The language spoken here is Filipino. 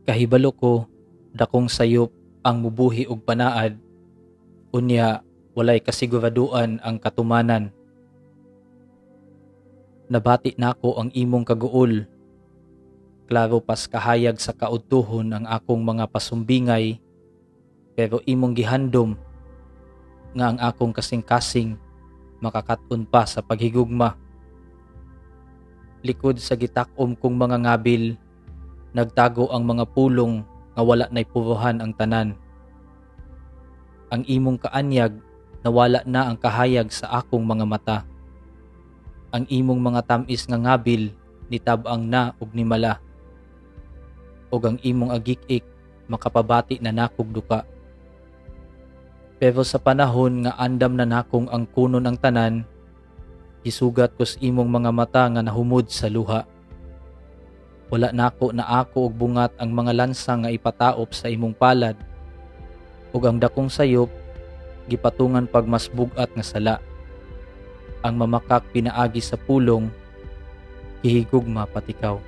Kahibalo ko, dakong sayop ang mubuhi og panaad, unya walay kasiguraduan ang katumanan. Nabati nako ang imong kaguol, klaro pas kahayag sa kaudtuhon ang akong mga pasumbingay, pero imong gihandom nga ang akong kasing-kasing makakaton pa sa paghigugma. Likod sa gitak-om kong mga ngabil, nagtago ang mga pulong nga wala nay puruhan ang tanan. Ang imong kaanyag nawala na ang kahayag sa akong mga mata. Ang imong mga tamis nga ngabil nitab-ang na og nimala. Og ang imong agik-ik makapabati na nakog duka. Pero sa panahon nga andam na nakong ang kunon ang tanan, gisugat ko sa imong mga mata nga nahumod sa luha. Wala nako na ako og bungat ang mga lansang nga ipataop sa imong palad, ug ang dakong sayop gipatungan pag mas bugat nga sala. Ang mamakak pinaagi sa pulong, gihigugma patikaw.